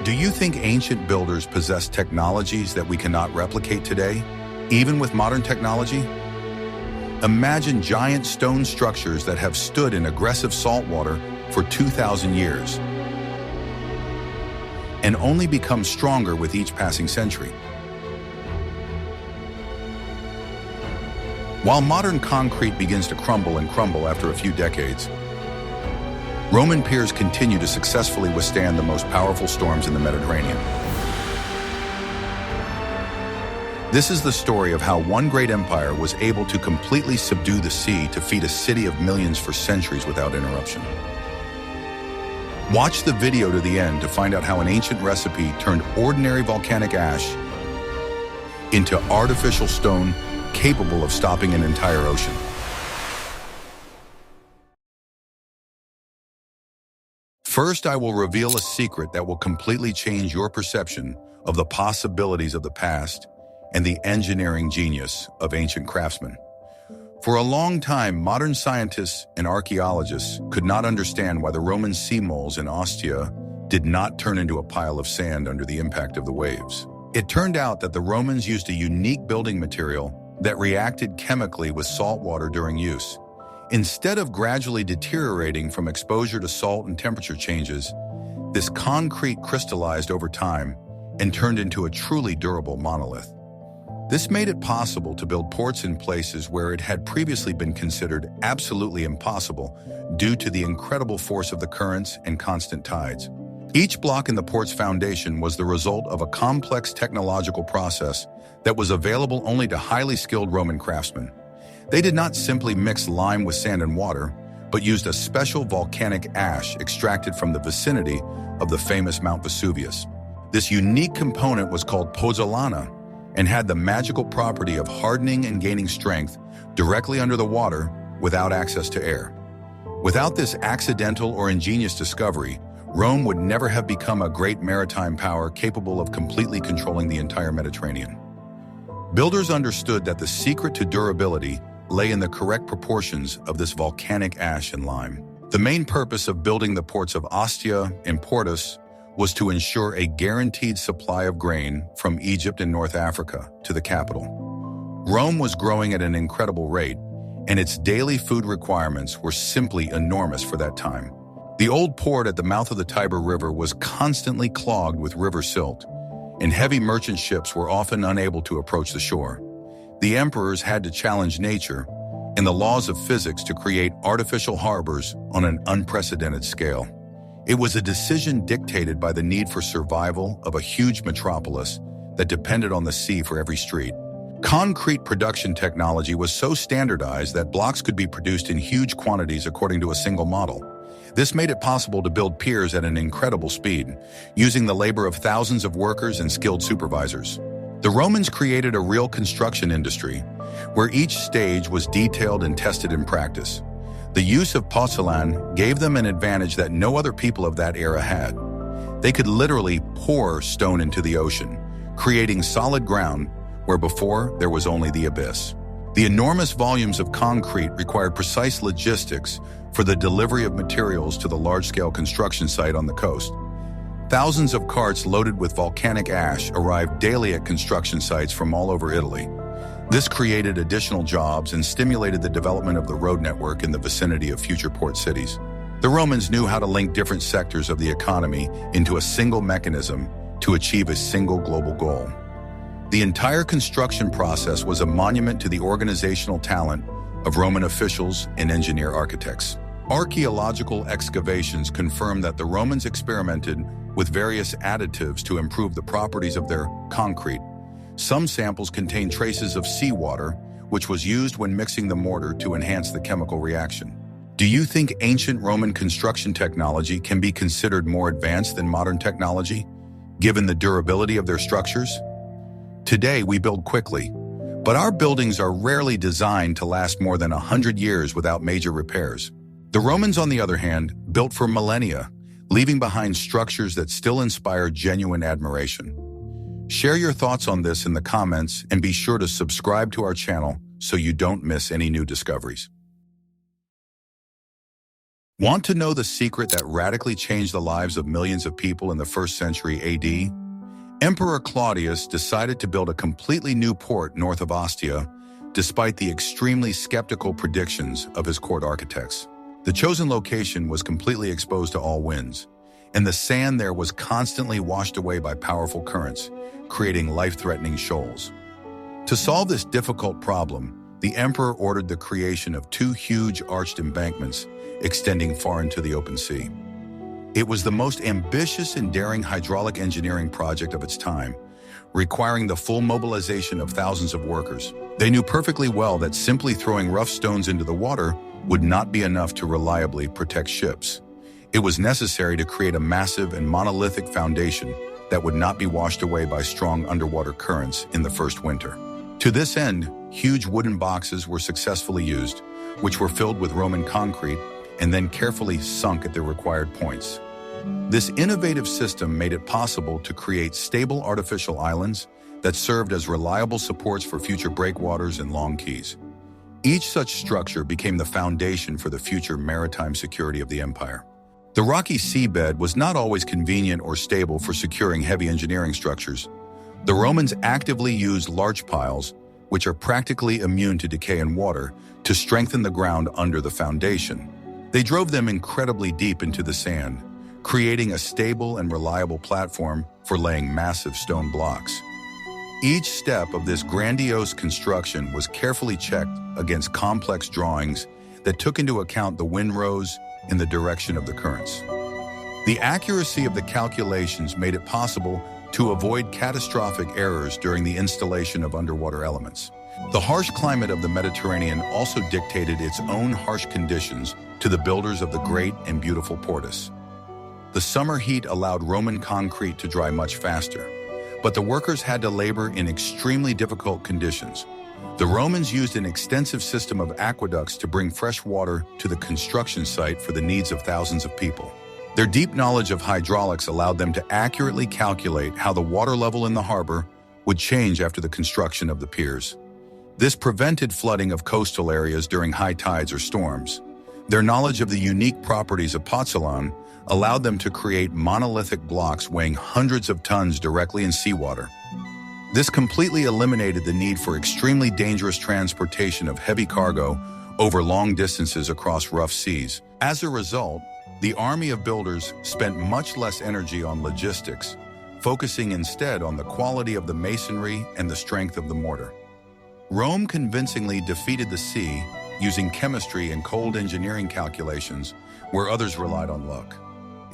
do you think ancient builders possessed technologies that we cannot replicate today, even with modern technology? Imagine giant stone structures that have stood in aggressive saltwater for 2,000 years and only become stronger with each passing century. While modern concrete begins to crumble after a few decades, Roman piers continue to successfully withstand the most powerful storms in the Mediterranean. This is the story of how one great empire was able to completely subdue the sea to feed a city of millions for centuries without interruption. Watch the video to the end to find out how an ancient recipe turned ordinary volcanic ash into artificial stone capable of stopping an entire ocean. First, I will reveal a secret that will completely change your perception of the possibilities of the past and the engineering genius of ancient craftsmen. For a long time, modern scientists and archaeologists could not understand why the Roman sea moles in Ostia did not turn into a pile of sand under the impact of the waves. It turned out that the Romans used a unique building material that reacted chemically with salt water during use. Instead of gradually deteriorating from exposure to salt and temperature changes, this concrete crystallized over time and turned into a truly durable monolith. This made it possible to build ports in places where it had previously been considered absolutely impossible due to the incredible force of the currents and constant tides. Each block in the port's foundation was the result of a complex technological process that was available only to highly skilled Roman craftsmen. They did not simply mix lime with sand and water, but used a special volcanic ash extracted from the vicinity of the famous Mount Vesuvius. This unique component was called pozzolana and had the magical property of hardening and gaining strength directly under the water without access to air. Without this accidental or ingenious discovery, Rome would never have become a great maritime power capable of completely controlling the entire Mediterranean. Builders understood that the secret to durability lay in the correct proportions of this volcanic ash and lime. The main purpose of building the ports of Ostia and Portus was to ensure a guaranteed supply of grain from Egypt and North Africa to the capital. Rome was growing at an incredible rate, and its daily food requirements were simply enormous for that time. The old port at the mouth of the Tiber River was constantly clogged with river silt, and heavy merchant ships were often unable to approach the shore. The emperors had to challenge nature and the laws of physics to create artificial harbors on an unprecedented scale. It was a decision dictated by the need for survival of a huge metropolis that depended on the sea for every street. Concrete production technology was so standardized that blocks could be produced in huge quantities according to a single model. This made it possible to build piers at an incredible speed, using the labor of thousands of workers and skilled supervisors. The Romans created a real construction industry, where each stage was detailed and tested in practice. The use of pozzolana gave them an advantage that no other people of that era had. They could literally pour stone into the ocean, creating solid ground where before there was only the abyss. The enormous volumes of concrete required precise logistics for the delivery of materials to the large-scale construction site on the coast. Thousands of carts loaded with volcanic ash arrived daily at construction sites from all over Italy. This created additional jobs and stimulated the development of the road network in the vicinity of future port cities. The Romans knew how to link different sectors of the economy into a single mechanism to achieve a single global goal. The entire construction process was a monument to the organizational talent of Roman officials and engineer architects. Archaeological excavations confirm that the Romans experimented with various additives to improve the properties of their concrete. Some samples contain traces of seawater, which was used when mixing the mortar to enhance the chemical reaction. Do you think ancient Roman construction technology can be considered more advanced than modern technology, given the durability of their structures? Today, we build quickly, but our buildings are rarely designed to last more than 100 years without major repairs. The Romans, on the other hand, built for millennia, leaving behind structures that still inspire genuine admiration. Share your thoughts on this in the comments and be sure to subscribe to our channel so you don't miss any new discoveries. Want to know the secret that radically changed the lives of millions of people in the 1st century AD? Emperor Claudius decided to build a completely new port north of Ostia, despite the extremely skeptical predictions of his court architects. The chosen location was completely exposed to all winds, and the sand there was constantly washed away by powerful currents, creating life-threatening shoals. To solve this difficult problem, the emperor ordered the creation of 2 huge arched embankments extending far into the open sea. It was the most ambitious and daring hydraulic engineering project of its time, requiring the full mobilization of thousands of workers. They knew perfectly well that simply throwing rough stones into the water would not be enough to reliably protect ships. It was necessary to create a massive and monolithic foundation that would not be washed away by strong underwater currents in the first winter. To this end, huge wooden boxes were successfully used, which were filled with Roman concrete and then carefully sunk at their required points. This innovative system made it possible to create stable artificial islands that served as reliable supports for future breakwaters and long quays. Each such structure became the foundation for the future maritime security of the empire. The rocky seabed was not always convenient or stable for securing heavy engineering structures. The Romans actively used large piles, which are practically immune to decay in water, to strengthen the ground under the foundation. They drove them incredibly deep into the sand, creating a stable and reliable platform for laying massive stone blocks. Each step of this grandiose construction was carefully checked against complex drawings that took into account the windrows and the direction of the currents. The accuracy of the calculations made it possible to avoid catastrophic errors during the installation of underwater elements. The harsh climate of the Mediterranean also dictated its own harsh conditions to the builders of the great and beautiful portus. The summer heat allowed Roman concrete to dry much faster, but the workers had to labor in extremely difficult conditions. The Romans used an extensive system of aqueducts to bring fresh water to the construction site for the needs of thousands of people. Their deep knowledge of hydraulics allowed them to accurately calculate how the water level in the harbor would change after the construction of the piers. This prevented flooding of coastal areas during high tides or storms. Their knowledge of the unique properties of pozzolana allowed them to create monolithic blocks weighing hundreds of tons directly in seawater. This completely eliminated the need for extremely dangerous transportation of heavy cargo over long distances across rough seas. As a result, the army of builders spent much less energy on logistics, focusing instead on the quality of the masonry and the strength of the mortar. Rome convincingly defeated the sea using chemistry and cold engineering calculations where others relied on luck.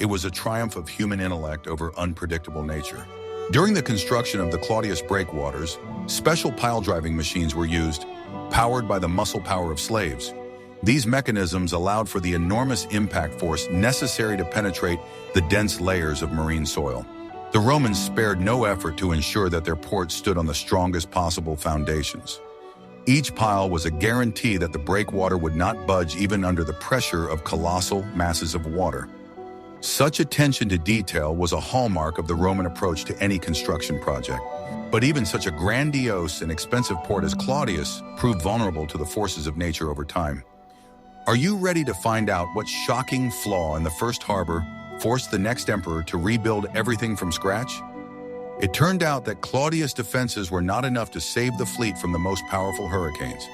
It was a triumph of human intellect over unpredictable nature. During the construction of the Claudius breakwaters, special pile-driving machines were used, powered by the muscle power of slaves. These mechanisms allowed for the enormous impact force necessary to penetrate the dense layers of marine soil. The Romans spared no effort to ensure that their port stood on the strongest possible foundations. Each pile was a guarantee that the breakwater would not budge even under the pressure of colossal masses of water. Such attention to detail was a hallmark of the Roman approach to any construction project. But even such a grandiose and expensive port as Claudius proved vulnerable to the forces of nature over time. Are you ready to find out what shocking flaw in the first harbor forced the next emperor to rebuild everything from scratch? It turned out that Claudius' defenses were not enough to save the fleet from the most powerful hurricanes.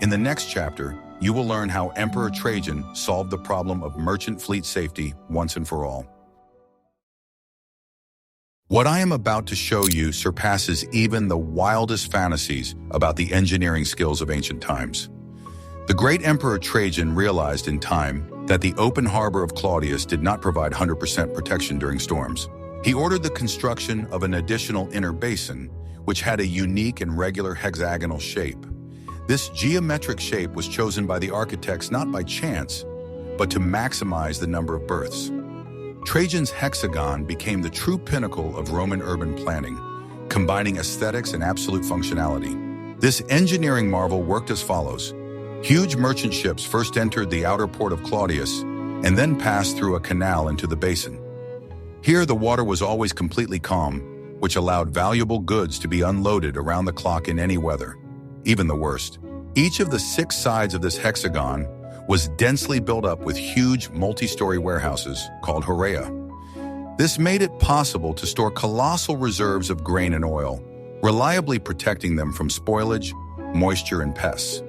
In the next chapter, you will learn how Emperor Trajan solved the problem of merchant fleet safety once and for all. What I am about to show you surpasses even the wildest fantasies about the engineering skills of ancient times. The great Emperor Trajan realized in time that the open harbor of Claudius did not provide 100% protection during storms. He ordered the construction of an additional inner basin, which had a unique and regular hexagonal shape. This geometric shape was chosen by the architects not by chance, but to maximize the number of berths. Trajan's hexagon became the true pinnacle of Roman urban planning, combining aesthetics and absolute functionality. This engineering marvel worked as follows. Huge merchant ships first entered the outer port of Claudius and then passed through a canal into the basin. Here, the water was always completely calm, which allowed valuable goods to be unloaded around the clock in any weather, even the worst. Each of the 6 sides of this hexagon was densely built up with huge multi-story warehouses called horea. This made it possible to store colossal reserves of grain and oil, reliably protecting them from spoilage, moisture, and pests.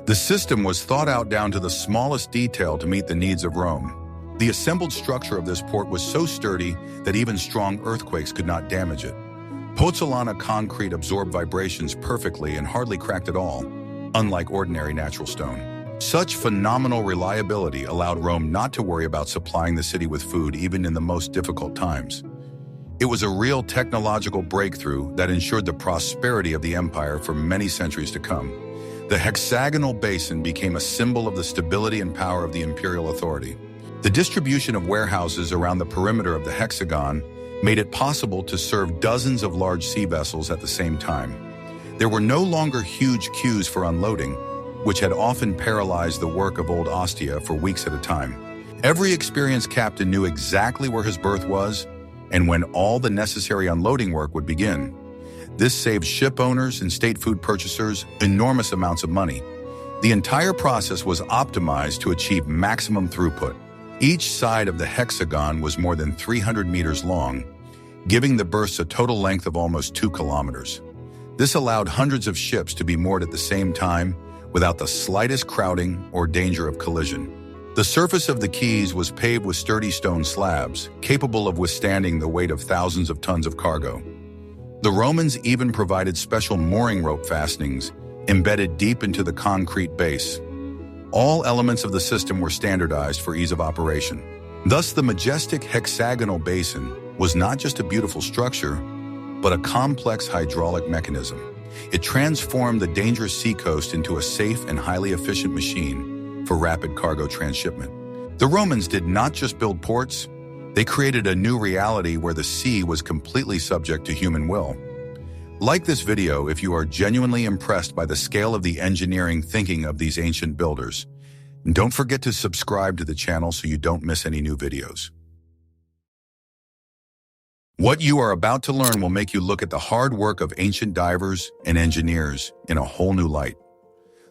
The system was thought out down to the smallest detail to meet the needs of Rome. The assembled structure of this port was so sturdy that even strong earthquakes could not damage it. Pozzolana concrete absorbed vibrations perfectly and hardly cracked at all, unlike ordinary natural stone. Such phenomenal reliability allowed Rome not to worry about supplying the city with food even in the most difficult times. It was a real technological breakthrough that ensured the prosperity of the empire for many centuries to come. The hexagonal basin became a symbol of the stability and power of the imperial authority. The distribution of warehouses around the perimeter of the hexagon made it possible to serve dozens of large sea vessels at the same time. There were no longer huge queues for unloading, which had often paralyzed the work of old Ostia for weeks at a time. Every experienced captain knew exactly where his berth was and when all the necessary unloading work would begin. This saved ship owners and state food purchasers enormous amounts of money. The entire process was optimized to achieve maximum throughput. Each side of the hexagon was more than 300 meters long, giving the berths a total length of almost 2 kilometers. This allowed hundreds of ships to be moored at the same time without the slightest crowding or danger of collision. The surface of the quays was paved with sturdy stone slabs, capable of withstanding the weight of thousands of tons of cargo. The Romans even provided special mooring rope fastenings embedded deep into the concrete base. All elements of the system were standardized for ease of operation. Thus, the majestic hexagonal basin was not just a beautiful structure, but a complex hydraulic mechanism. It transformed the dangerous seacoast into a safe and highly efficient machine for rapid cargo transshipment. The Romans did not just build ports, they created a new reality where the sea was completely subject to human will. Like this video if you are genuinely impressed by the scale of the engineering thinking of these ancient builders. And don't forget to subscribe to the channel so you don't miss any new videos. What you are about to learn will make you look at the hard work of ancient divers and engineers in a whole new light.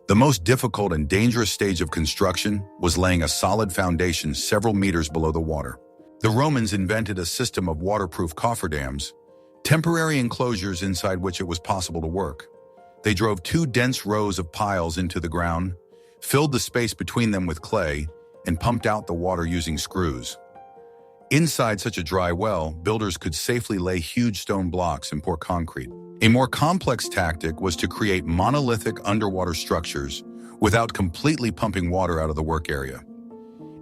The most difficult and dangerous stage of construction was laying a solid foundation several meters below the water. The Romans invented a system of waterproof cofferdams, temporary enclosures inside which it was possible to work. They drove 2 dense rows of piles into the ground, filled the space between them with clay, and pumped out the water using screws. Inside such a dry well, builders could safely lay huge stone blocks and pour concrete. A more complex tactic was to create monolithic underwater structures without completely pumping water out of the work area.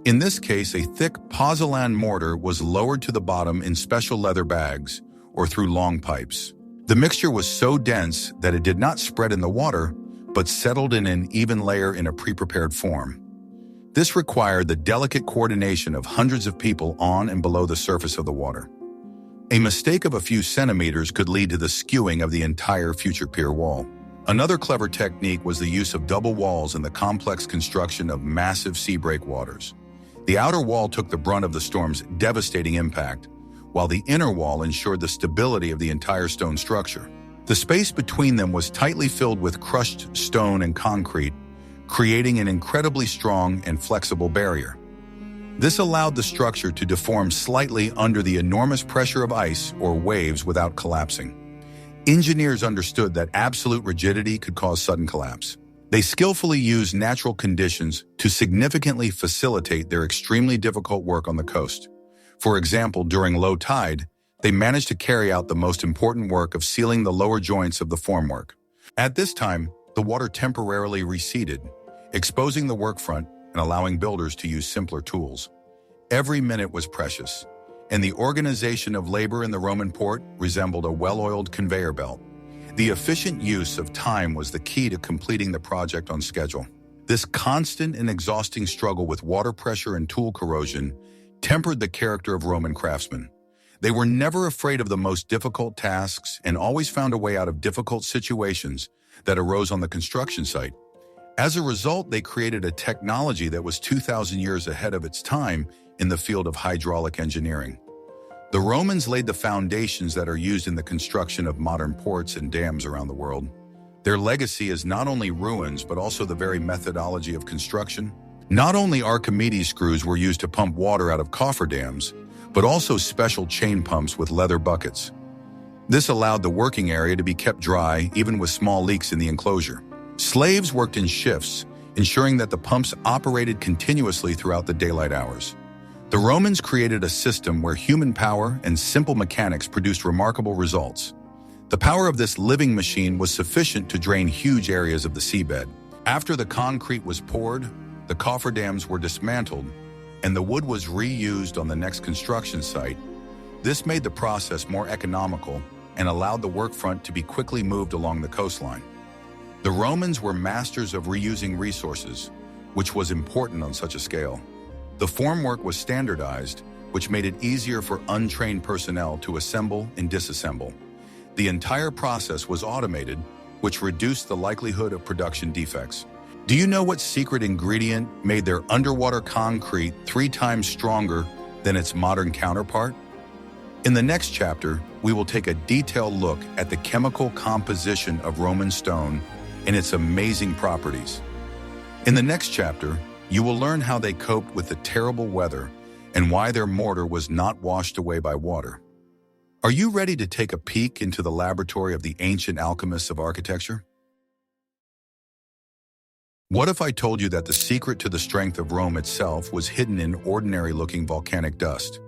In this case, a thick pozzolana mortar was lowered to the bottom in special leather bags or through long pipes. The mixture was so dense that it did not spread in the water, but settled in an even layer in a pre-prepared form. This required the delicate coordination of hundreds of people on and below the surface of the water. A mistake of a few centimeters could lead to the skewing of the entire future pier wall. Another clever technique was the use of double walls in the complex construction of massive sea breakwaters. The outer wall took the brunt of the storm's devastating impact, while the inner wall ensured the stability of the entire stone structure. The space between them was tightly filled with crushed stone and concrete, creating an incredibly strong and flexible barrier. This allowed the structure to deform slightly under the enormous pressure of ice or waves without collapsing. Engineers understood that absolute rigidity could cause sudden collapse. They skillfully used natural conditions to significantly facilitate their extremely difficult work on the coast. For example, during low tide, they managed to carry out the most important work of sealing the lower joints of the formwork. At this time, the water temporarily receded, exposing the work front and allowing builders to use simpler tools. Every minute was precious, and the organization of labor in the Roman port resembled a well-oiled conveyor belt. The efficient use of time was the key to completing the project on schedule. This constant and exhausting struggle with water pressure and tool corrosion tempered the character of Roman craftsmen. They were never afraid of the most difficult tasks and always found a way out of difficult situations that arose on the construction site. As a result, they created a technology that was 2,000 years ahead of its time in the field of hydraulic engineering. The Romans laid the foundations that are used in the construction of modern ports and dams around the world. Their legacy is not only ruins, but also the very methodology of construction. Not only Archimedes screws were used to pump water out of cofferdams, but also special chain pumps with leather buckets. This allowed the working area to be kept dry even with small leaks in the enclosure. Slaves worked in shifts, ensuring that the pumps operated continuously throughout the daylight hours. The Romans created a system where human power and simple mechanics produced remarkable results. The power of this living machine was sufficient to drain huge areas of the seabed. After the concrete was poured, the cofferdams were dismantled, and the wood was reused on the next construction site. This made the process more economical and allowed the workfront to be quickly moved along the coastline. The Romans were masters of reusing resources, which was important on such a scale. The formwork was standardized, which made it easier for untrained personnel to assemble and disassemble. The entire process was automated, which reduced the likelihood of production defects. Do you know what secret ingredient made their underwater concrete 3 times stronger than its modern counterpart? In the next chapter, we will take a detailed look at the chemical composition of Roman stone and its amazing properties. In the next chapter, you will learn how they coped with the terrible weather and why their mortar was not washed away by water. Are you ready to take a peek into the laboratory of the ancient alchemists of architecture? What if I told you that the secret to the strength of Rome itself was hidden in ordinary-looking volcanic dust?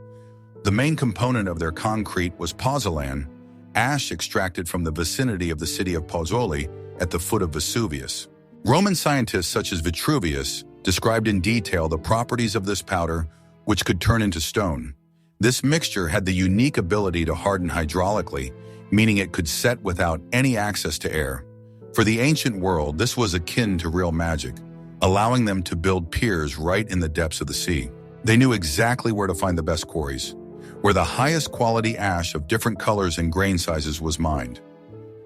The main component of their concrete was pozzolana, ash extracted from the vicinity of the city of Pozzoli at the foot of Vesuvius. Roman scientists such as Vitruvius described in detail the properties of this powder, which could turn into stone. This mixture had the unique ability to harden hydraulically, meaning it could set without any access to air. For the ancient world, this was akin to real magic, allowing them to build piers right in the depths of the sea. They knew exactly where to find the best quarries, where the highest quality ash of different colors and grain sizes was mined.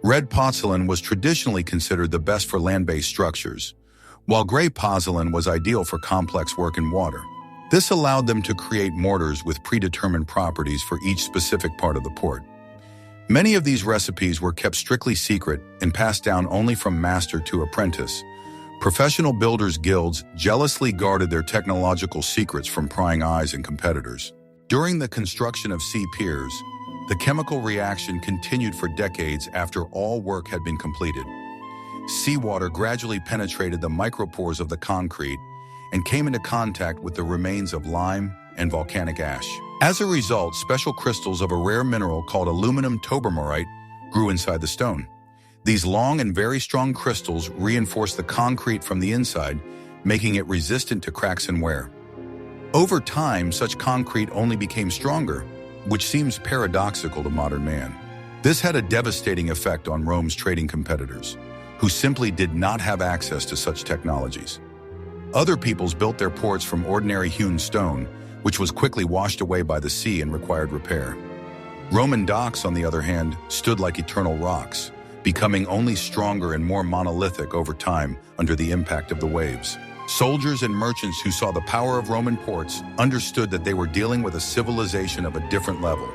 Red pozzolana was traditionally considered the best for land-based structures, while gray pozzolana was ideal for complex work in water. This allowed them to create mortars with predetermined properties for each specific part of the port. Many of these recipes were kept strictly secret and passed down only from master to apprentice. Professional builders' guilds jealously guarded their technological secrets from prying eyes and competitors. During the construction of sea piers, the chemical reaction continued for decades after all work had been completed. Seawater gradually penetrated the micropores of the concrete and came into contact with the remains of lime and volcanic ash. As a result, special crystals of a rare mineral called aluminum tobermorite grew inside the stone. These long and very strong crystals reinforced the concrete from the inside, making it resistant to cracks and wear. Over time, such concrete only became stronger, which seems paradoxical to modern man. This had a devastating effect on Rome's trading competitors, who simply did not have access to such technologies. Other peoples built their ports from ordinary hewn stone, which was quickly washed away by the sea and required repair. Roman docks, on the other hand, stood like eternal rocks, becoming only stronger and more monolithic over time under the impact of the waves. Soldiers and merchants who saw the power of Roman ports understood that they were dealing with a civilization of a different level.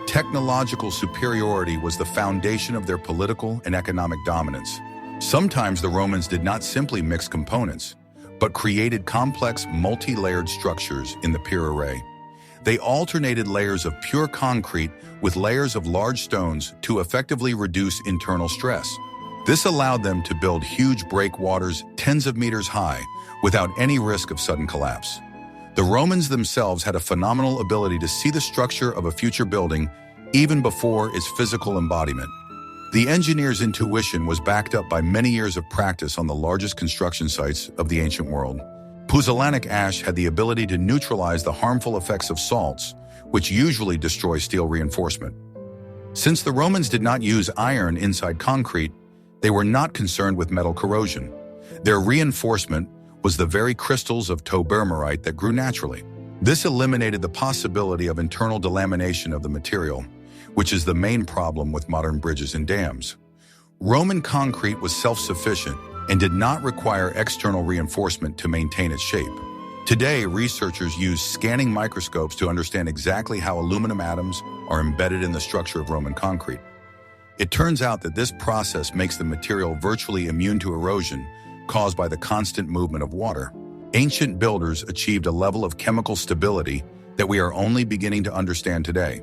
Technological superiority was the foundation of their political and economic dominance. Sometimes the Romans did not simply mix components, but created complex, multi-layered structures in the pier array. They alternated layers of pure concrete with layers of large stones to effectively reduce internal stress. This allowed them to build huge breakwaters tens of meters high without any risk of sudden collapse. The Romans themselves had a phenomenal ability to see the structure of a future building even before its physical embodiment. The engineer's intuition was backed up by many years of practice on the largest construction sites of the ancient world. Pozzolanic ash had the ability to neutralize the harmful effects of salts, which usually destroy steel reinforcement. Since the Romans did not use iron inside concrete, they were not concerned with metal corrosion. Their reinforcement was the very crystals of tobermorite that grew naturally. This eliminated the possibility of internal delamination of the material, which is the main problem with modern bridges and dams. Roman concrete was self-sufficient and did not require external reinforcement to maintain its shape. Today, researchers use scanning microscopes to understand exactly how aluminum atoms are embedded in the structure of Roman concrete. It turns out that this process makes the material virtually immune to erosion caused by the constant movement of water. Ancient builders achieved a level of chemical stability that we are only beginning to understand today.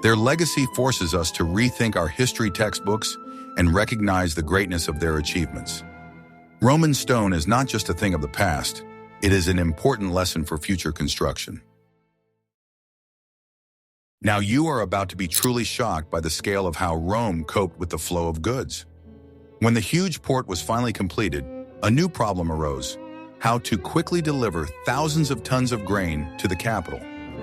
Their legacy forces us to rethink our history textbooks and recognize the greatness of their achievements. Roman stone is not just a thing of the past, it is an important lesson for future construction. Now you are about to be truly shocked by the scale of how Rome coped with the flow of goods. When the huge port was finally completed, a new problem arose: how to quickly deliver thousands of tons of grain to the capital.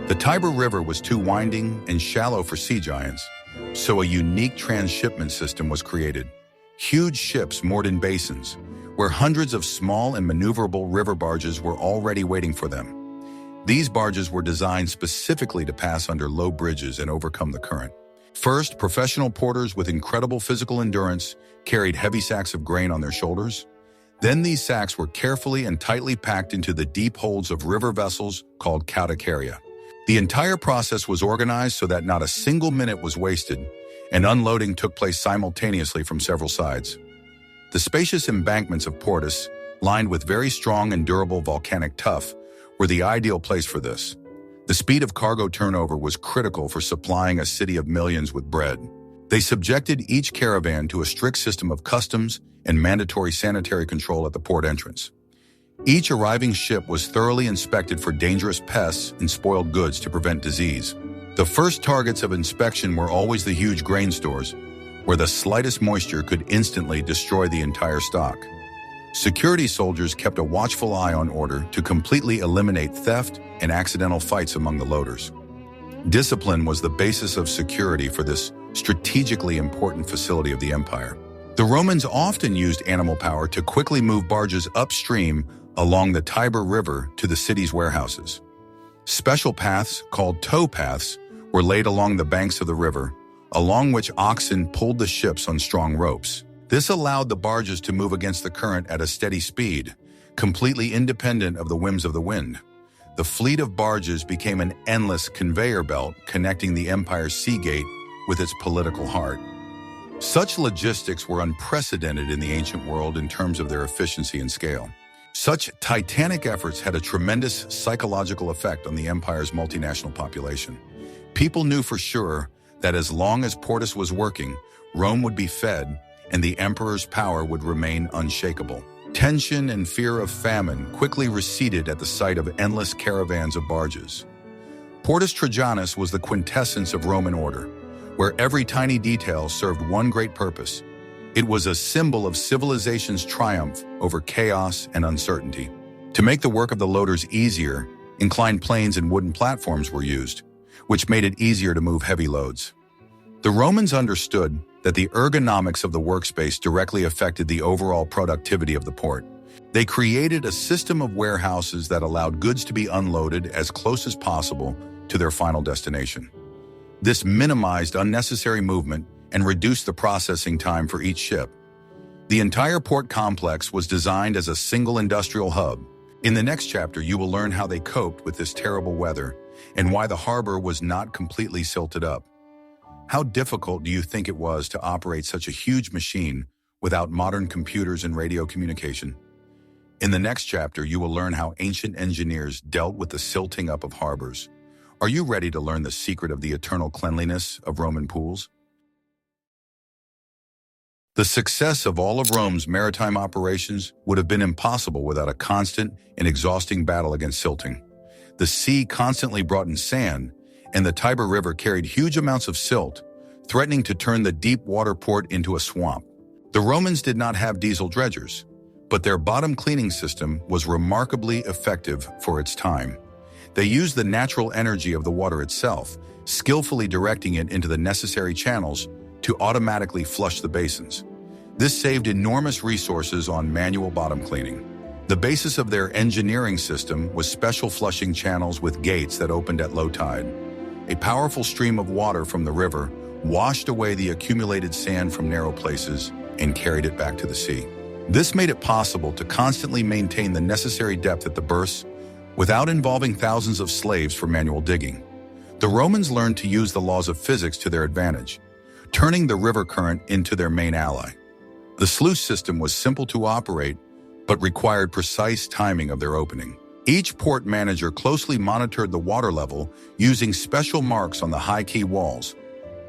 The Tiber River was too winding and shallow for sea giants, so a unique transshipment system was created. Huge ships moored in basins, where hundreds of small and maneuverable river barges were already waiting for them. These barges were designed specifically to pass under low bridges and overcome the current. First, professional porters with incredible physical endurance carried heavy sacks of grain on their shoulders. Then these sacks were carefully and tightly packed into the deep holds of river vessels called caudacaria. The entire process was organized so that not a single minute was wasted, and unloading took place simultaneously from several sides. The spacious embankments of Portus, lined with very strong and durable volcanic tuff, were the ideal place for this. The speed of cargo turnover was critical for supplying a city of millions with bread. They subjected each caravan to a strict system of customs and mandatory sanitary control at the port entrance. Each arriving ship was thoroughly inspected for dangerous pests and spoiled goods to prevent disease. The first targets of inspection were always the huge grain stores, where the slightest moisture could instantly destroy the entire stock. Security soldiers kept a watchful eye on order to completely eliminate theft and accidental fights among the loaders. Discipline was the basis of security for this strategically important facility of the empire. The Romans often used animal power to quickly move barges upstream along the Tiber River to the city's warehouses. Special paths, called tow paths, were laid along the banks of the river, along which oxen pulled the ships on strong ropes. This allowed the barges to move against the current at a steady speed, completely independent of the whims of the wind. The fleet of barges became an endless conveyor belt connecting the empire's sea gate with its political heart. Such logistics were unprecedented in the ancient world in terms of their efficiency and scale. Such titanic efforts had a tremendous psychological effect on the empire's multinational population. People knew for sure that as long as Portus was working, Rome would be fed, and the emperor's power would remain unshakable. Tension and fear of famine quickly receded at the sight of endless caravans of barges. Portus Trajanus was the quintessence of Roman order, where every tiny detail served one great purpose. It was a symbol of civilization's triumph over chaos and uncertainty. To make the work of the loaders easier, inclined planes and wooden platforms were used, which made it easier to move heavy loads. The Romans understood that the ergonomics of the workspace directly affected the overall productivity of the port. They created a system of warehouses that allowed goods to be unloaded as close as possible to their final destination. This minimized unnecessary movement and reduced the processing time for each ship. The entire port complex was designed as a single industrial hub. In the next chapter, you will learn how they coped with this terrible weather and why the harbor was not completely silted up. How difficult do you think it was to operate such a huge machine without modern computers and radio communication? In the next chapter, you will learn how ancient engineers dealt with the silting up of harbors. Are you ready to learn the secret of the eternal cleanliness of Roman pools? The success of all of Rome's maritime operations would have been impossible without a constant and exhausting battle against silting. The sea constantly brought in sand, and the Tiber River carried huge amounts of silt, threatening to turn the deep water port into a swamp. The Romans did not have diesel dredgers, but their bottom cleaning system was remarkably effective for its time. They used the natural energy of the water itself, skillfully directing it into the necessary channels to automatically flush the basins. This saved enormous resources on manual bottom cleaning. The basis of their engineering system was special flushing channels with gates that opened at low tide. A powerful stream of water from the river washed away the accumulated sand from narrow places and carried it back to the sea. This made it possible to constantly maintain the necessary depth at the berths without involving thousands of slaves for manual digging. The Romans learned to use the laws of physics to their advantage, turning the river current into their main ally. The sluice system was simple to operate, but required precise timing of their opening. Each port manager closely monitored the water level using special marks on the high quay walls.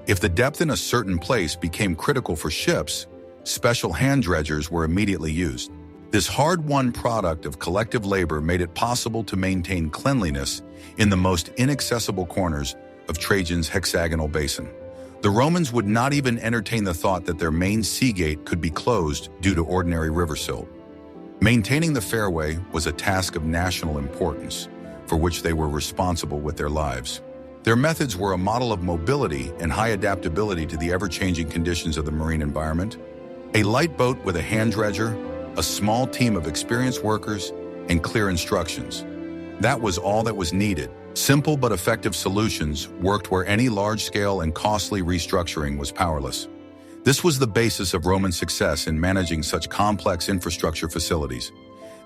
If the depth in a certain place became critical for ships, special hand dredgers were immediately used. This hard-won product of collective labor made it possible to maintain cleanliness in the most inaccessible corners of Trajan's hexagonal basin. The Romans would not even entertain the thought that their main sea gate could be closed due to ordinary river silt. Maintaining the fairway was a task of national importance, for which they were responsible with their lives. Their methods were a model of mobility and high adaptability to the ever-changing conditions of the marine environment. A light boat with a hand dredger, a small team of experienced workers, and clear instructions. That was all that was needed. Simple but effective solutions worked where any large-scale and costly restructuring was powerless. This was the basis of Roman success in managing such complex infrastructure facilities.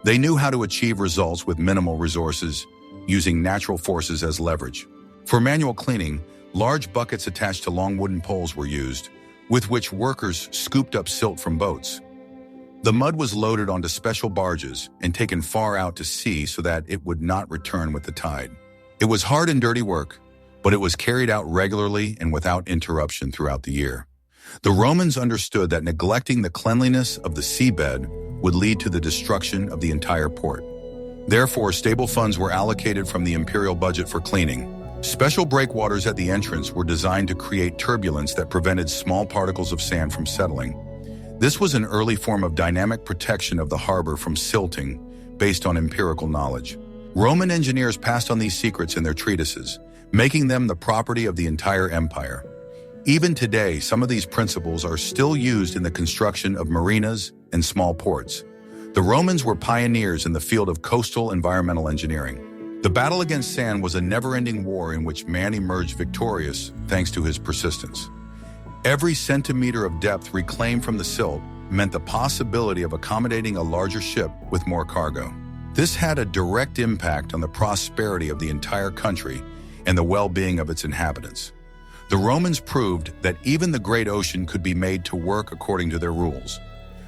They knew how to achieve results with minimal resources, using natural forces as leverage. For manual cleaning, large buckets attached to long wooden poles were used, with which workers scooped up silt from boats. The mud was loaded onto special barges and taken far out to sea so that it would not return with the tide. It was hard and dirty work, but it was carried out regularly and without interruption throughout the year. The Romans understood that neglecting the cleanliness of the seabed would lead to the destruction of the entire port. Therefore, stable funds were allocated from the imperial budget for cleaning. Special breakwaters at the entrance were designed to create turbulence that prevented small particles of sand from settling. This was an early form of dynamic protection of the harbor from silting based on empirical knowledge. Roman engineers passed on these secrets in their treatises, making them the property of the entire empire. Even today, some of these principles are still used in the construction of marinas and small ports. The Romans were pioneers in the field of coastal environmental engineering. The battle against sand was a never-ending war in which man emerged victorious thanks to his persistence. Every centimeter of depth reclaimed from the silt meant the possibility of accommodating a larger ship with more cargo. This had a direct impact on the prosperity of the entire country and the well-being of its inhabitants. The Romans proved that even the great ocean could be made to work according to their rules.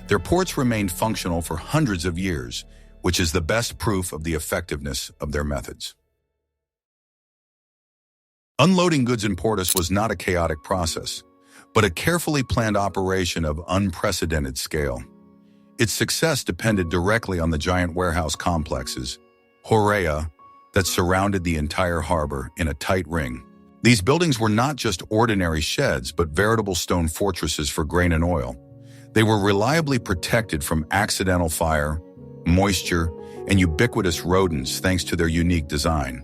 Their ports remained functional for hundreds of years, which is the best proof of the effectiveness of their methods. Unloading goods in portus was not a chaotic process, but a carefully planned operation of unprecedented scale. Its success depended directly on the giant warehouse complexes, horea, that surrounded the entire harbor in a tight ring. These buildings were not just ordinary sheds, but veritable stone fortresses for grain and oil. They were reliably protected from accidental fire, moisture, and ubiquitous rodents thanks to their unique design.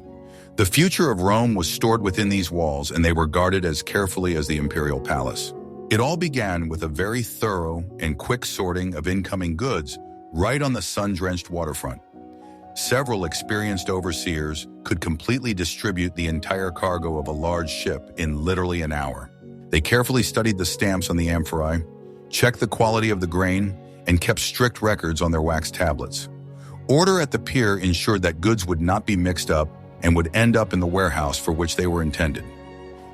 The future of Rome was stored within these walls, and they were guarded as carefully as the imperial palace. It all began with a very thorough and quick sorting of incoming goods right on the sun-drenched waterfront. Several experienced overseers could completely distribute the entire cargo of a large ship in literally an hour. They carefully studied the stamps on the amphorae, checked the quality of the grain, and kept strict records on their wax tablets. Order at the pier ensured that goods would not be mixed up and would end up in the warehouse for which they were intended.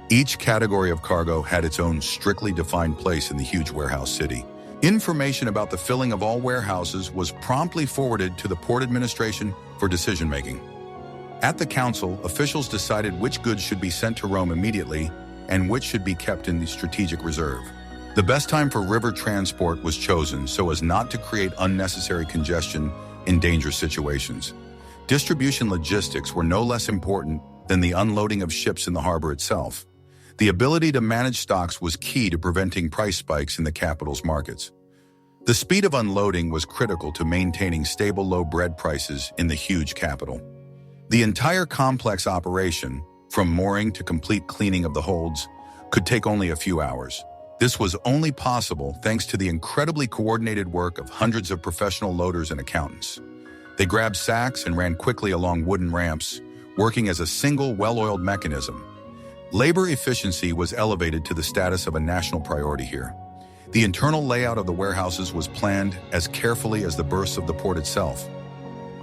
Each category of cargo had its own strictly defined place in the huge warehouse city. Information about the filling of all warehouses was promptly forwarded to the port administration for decision-making. At the council, officials decided which goods should be sent to Rome immediately and which should be kept in the strategic reserve. The best time for river transport was chosen so as not to create unnecessary congestion in dangerous situations. Distribution logistics were no less important than the unloading of ships in the harbor itself. The ability to manage stocks was key to preventing price spikes in the capital's markets. The speed of unloading was critical to maintaining stable low bread prices in the huge capital. The entire complex operation, from mooring to complete cleaning of the holds, could take only a few hours. This was only possible thanks to the incredibly coordinated work of hundreds of professional loaders and accountants. They grabbed sacks and ran quickly along wooden ramps, working as a single, well-oiled mechanism. Labor efficiency was elevated to the status of a national priority here. The internal layout of the warehouses was planned as carefully as the berths of the port itself.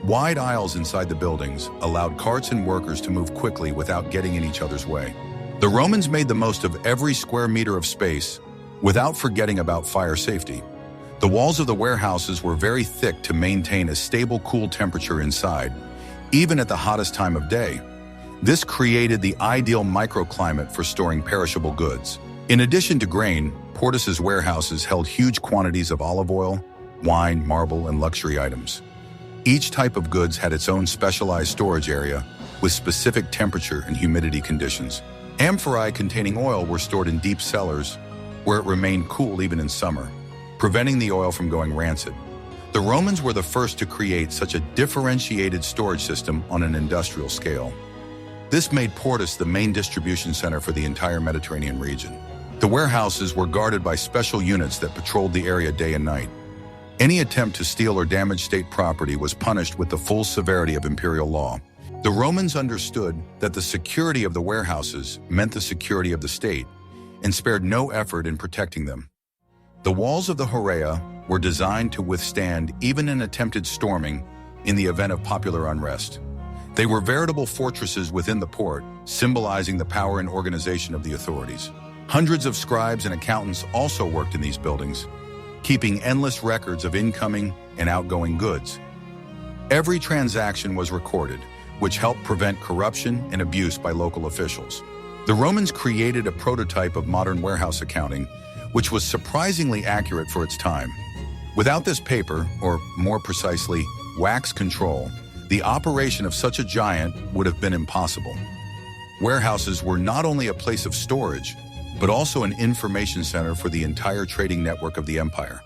Wide aisles inside the buildings allowed carts and workers to move quickly without getting in each other's way. The Romans made the most of every square meter of space without forgetting about fire safety. The walls of the warehouses were very thick to maintain a stable, cool temperature inside, even at the hottest time of day. This created the ideal microclimate for storing perishable goods. In addition to grain, Portus's warehouses held huge quantities of olive oil, wine, marble, and luxury items. Each type of goods had its own specialized storage area with specific temperature and humidity conditions. Amphorae containing oil were stored in deep cellars where it remained cool even in summer, preventing the oil from going rancid. The Romans were the first to create such a differentiated storage system on an industrial scale. This made Portus the main distribution center for the entire Mediterranean region. The warehouses were guarded by special units that patrolled the area day and night. Any attempt to steal or damage state property was punished with the full severity of imperial law. The Romans understood that the security of the warehouses meant the security of the state and spared no effort in protecting them. The walls of the Horea were designed to withstand even an attempted storming in the event of popular unrest. They were veritable fortresses within the port, symbolizing the power and organization of the authorities. Hundreds of scribes and accountants also worked in these buildings, keeping endless records of incoming and outgoing goods. Every transaction was recorded, which helped prevent corruption and abuse by local officials. The Romans created a prototype of modern warehouse accounting, which was surprisingly accurate for its time. Without this paper, or more precisely, wax control, the operation of such a giant would have been impossible. Warehouses were not only a place of storage, but also an information center for the entire trading network of the empire.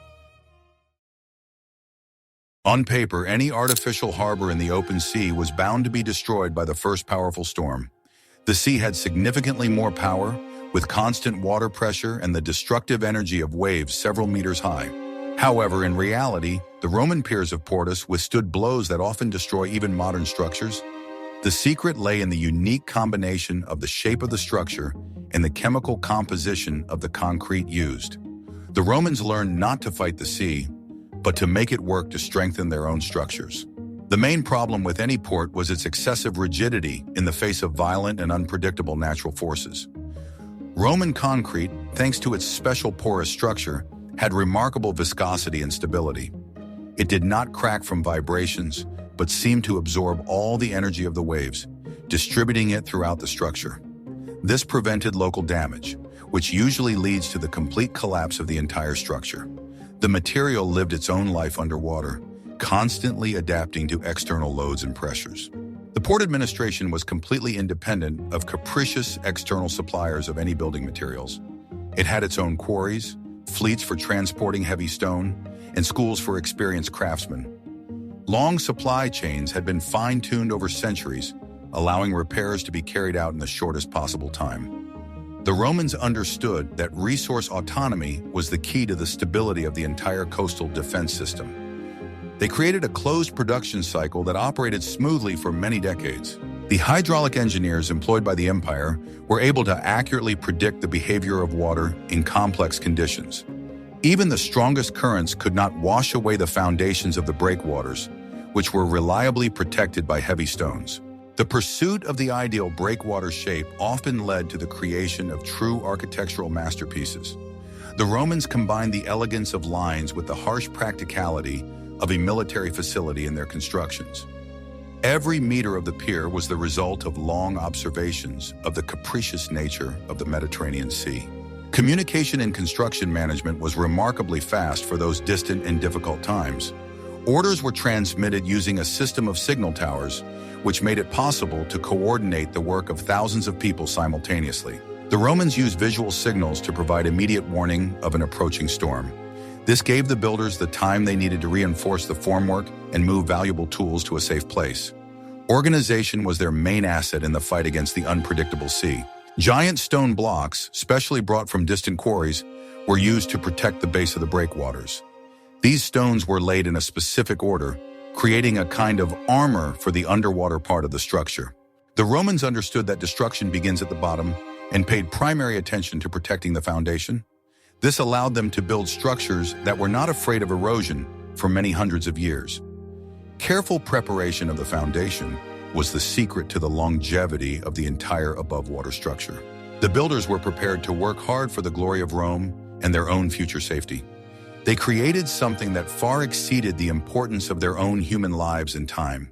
On paper, any artificial harbor in the open sea was bound to be destroyed by the first powerful storm. The sea had significantly more power, with constant water pressure and the destructive energy of waves several meters high. However, in reality, the Roman piers of Portus withstood blows that often destroy even modern structures. The secret lay in the unique combination of the shape of the structure and the chemical composition of the concrete used. The Romans learned not to fight the sea, but to make it work to strengthen their own structures. The main problem with any port was its excessive rigidity in the face of violent and unpredictable natural forces. Roman concrete, thanks to its special porous structure, had remarkable viscosity and stability. It did not crack from vibrations, but seemed to absorb all the energy of the waves, distributing it throughout the structure. This prevented local damage, which usually leads to the complete collapse of the entire structure. The material lived its own life underwater, constantly adapting to external loads and pressures. The port administration was completely independent of capricious external suppliers of any building materials. It had its own quarries, fleets for transporting heavy stone, and schools for experienced craftsmen. Long supply chains had been fine-tuned over centuries, allowing repairs to be carried out in the shortest possible time. The Romans understood that resource autonomy was the key to the stability of the entire coastal defense system. They created a closed production cycle that operated smoothly for many decades. The hydraulic engineers employed by the empire were able to accurately predict the behavior of water in complex conditions. Even the strongest currents could not wash away the foundations of the breakwaters, which were reliably protected by heavy stones. The pursuit of the ideal breakwater shape often led to the creation of true architectural masterpieces. The Romans combined the elegance of lines with the harsh practicality of a military facility in their constructions. Every meter of the pier was the result of long observations of the capricious nature of the Mediterranean Sea. Communication and construction management was remarkably fast for those distant and difficult times. Orders were transmitted using a system of signal towers, which made it possible to coordinate the work of thousands of people simultaneously. The Romans used visual signals to provide immediate warning of an approaching storm. This gave the builders the time they needed to reinforce the formwork and move valuable tools to a safe place. Organization was their main asset in the fight against the unpredictable sea. Giant stone blocks, specially brought from distant quarries, were used to protect the base of the breakwaters. These stones were laid in a specific order, creating a kind of armor for the underwater part of the structure. The Romans understood that destruction begins at the bottom and paid primary attention to protecting the foundation. This allowed them to build structures that were not afraid of erosion for many hundreds of years. Careful preparation of the foundation was the secret to the longevity of the entire above-water structure. The builders were prepared to work hard for the glory of Rome and their own future safety. They created something that far exceeded the importance of their own human lives and time.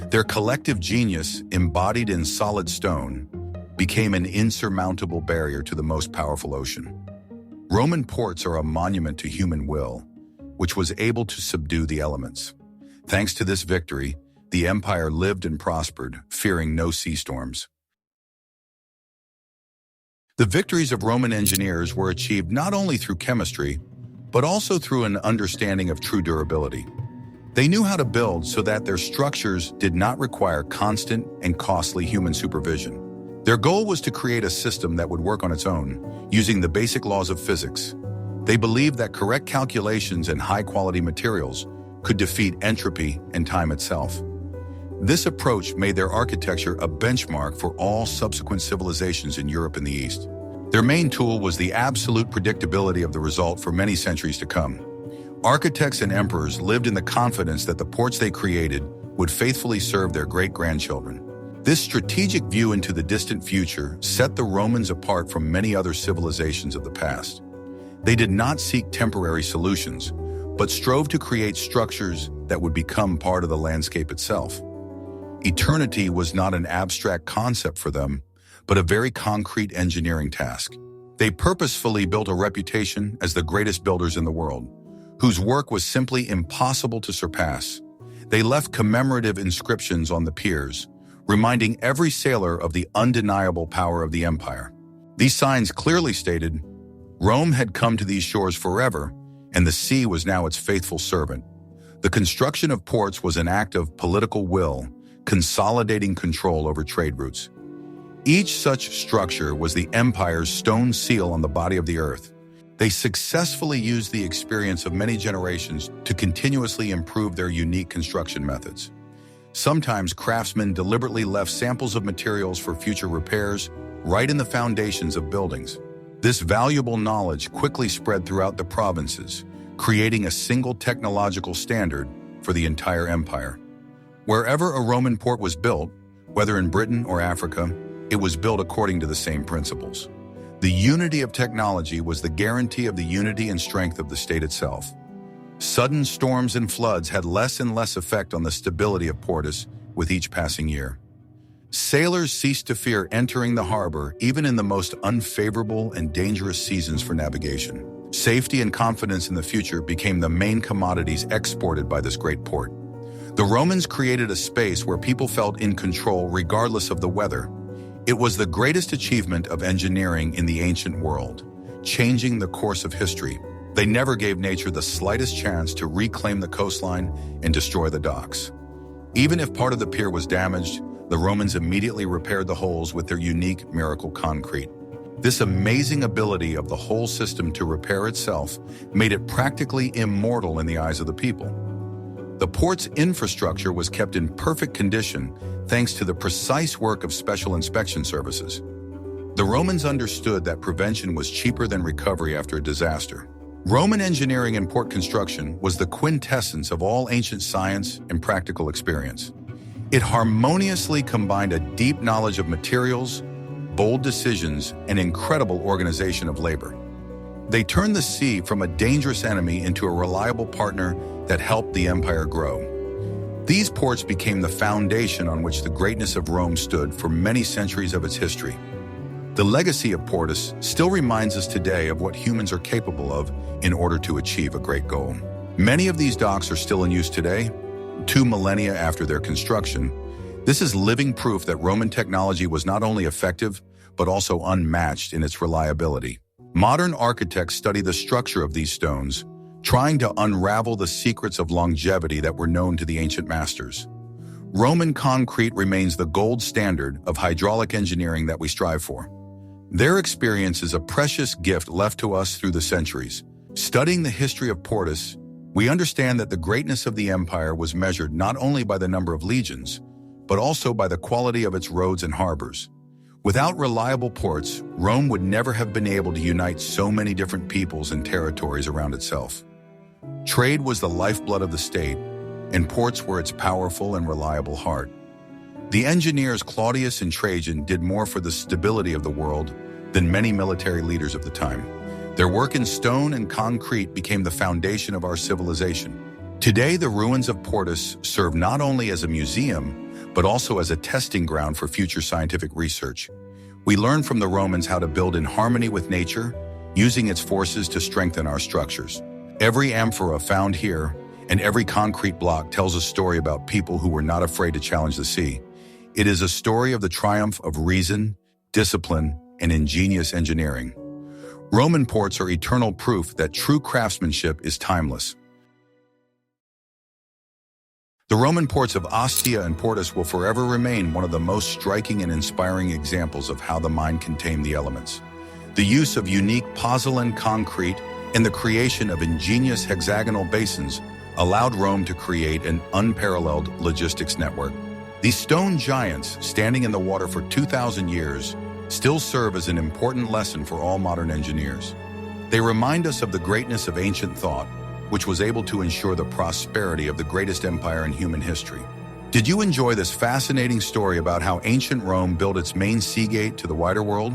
Their collective genius, embodied in solid stone, became an insurmountable barrier to the most powerful ocean. Roman ports are a monument to human will, which was able to subdue the elements. Thanks to this victory, the empire lived and prospered, fearing no sea storms. The victories of Roman engineers were achieved not only through chemistry, but also through an understanding of true durability. They knew how to build so that their structures did not require constant and costly human supervision. Their goal was to create a system that would work on its own, using the basic laws of physics. They believed that correct calculations and high-quality materials could defeat entropy and time itself. This approach made their architecture a benchmark for all subsequent civilizations in Europe and the East. Their main tool was the absolute predictability of the result for many centuries to come. Architects and emperors lived in the confidence that the ports they created would faithfully serve their great-grandchildren. This strategic view into the distant future set the Romans apart from many other civilizations of the past. They did not seek temporary solutions, but strove to create structures that would become part of the landscape itself. Eternity was not an abstract concept for them, but a very concrete engineering task. They purposefully built a reputation as the greatest builders in the world, whose work was simply impossible to surpass. They left commemorative inscriptions on the piers, reminding every sailor of the undeniable power of the empire. These signs clearly stated, Rome had come to these shores forever, and the sea was now its faithful servant. The construction of ports was an act of political will, consolidating control over trade routes. Each such structure was the empire's stone seal on the body of the earth. They successfully used the experience of many generations to continuously improve their unique construction methods. Sometimes craftsmen deliberately left samples of materials for future repairs right in the foundations of buildings. This valuable knowledge quickly spread throughout the provinces, creating a single technological standard for the entire empire. Wherever a Roman port was built, whether in Britain or Africa, it was built according to the same principles. The unity of technology was the guarantee of the unity and strength of the state itself. Sudden storms and floods had less and less effect on the stability of Portus with each passing year. Sailors ceased to fear entering the harbor even in the most unfavorable and dangerous seasons for navigation. Safety and confidence in the future became the main commodities exported by this great port. The Romans created a space where people felt in control regardless of the weather. It was the greatest achievement of engineering in the ancient world, changing the course of history. They never gave nature the slightest chance to reclaim the coastline and destroy the docks. Even if part of the pier was damaged, the Romans immediately repaired the holes with their unique miracle concrete. This amazing ability of the whole system to repair itself made it practically immortal in the eyes of the people. The port's infrastructure was kept in perfect condition thanks to the precise work of special inspection services. The Romans understood that prevention was cheaper than recovery after a disaster. Roman engineering and port construction was the quintessence of all ancient science and practical experience. It harmoniously combined a deep knowledge of materials, bold decisions, and incredible organization of labor. They turned the sea from a dangerous enemy into a reliable partner that helped the empire grow. These ports became the foundation on which the greatness of Rome stood for many centuries of its history. The legacy of Portus still reminds us today of what humans are capable of in order to achieve a great goal. Many of these docks are still in use today, 2 millennia after their construction. This is living proof that Roman technology was not only effective, but also unmatched in its reliability. Modern architects study the structure of these stones, trying to unravel the secrets of longevity that were known to the ancient masters. Roman concrete remains the gold standard of hydraulic engineering that we strive for. Their experience is a precious gift left to us through the centuries. Studying the history of Portus, we understand that the greatness of the empire was measured not only by the number of legions, but also by the quality of its roads and harbors. Without reliable ports, Rome would never have been able to unite so many different peoples and territories around itself. Trade was the lifeblood of the state, and ports were its powerful and reliable heart. The engineers Claudius and Trajan did more for the stability of the world than many military leaders of the time. Their work in stone and concrete became the foundation of our civilization. Today, the ruins of Portus serve not only as a museum, but also as a testing ground for future scientific research. We learn from the Romans how to build in harmony with nature, using its forces to strengthen our structures. Every amphora found here and every concrete block tells a story about people who were not afraid to challenge the sea. It is a story of the triumph of reason, discipline, and ingenious engineering. Roman ports are eternal proof that true craftsmanship is timeless. The Roman ports of Ostia and Portus will forever remain one of the most striking and inspiring examples of how the mind can tame the elements. The use of unique pozzolan concrete and the creation of ingenious hexagonal basins allowed Rome to create an unparalleled logistics network. These stone giants, standing in the water for 2,000 years, still serve as an important lesson for all modern engineers. They remind us of the greatness of ancient thought, which was able to ensure the prosperity of the greatest empire in human history. Did you enjoy this fascinating story about how ancient Rome built its main sea gate to the wider world?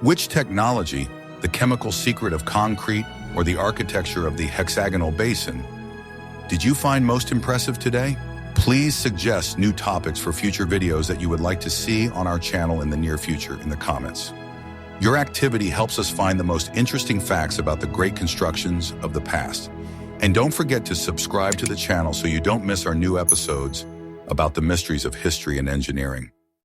Which technology, the chemical secret of concrete or the architecture of the hexagonal basin, did you find most impressive today? Please suggest new topics for future videos that you would like to see on our channel in the near future in the comments. Your activity helps us find the most interesting facts about the great constructions of the past. And don't forget to subscribe to the channel so you don't miss our new episodes about the mysteries of history and engineering.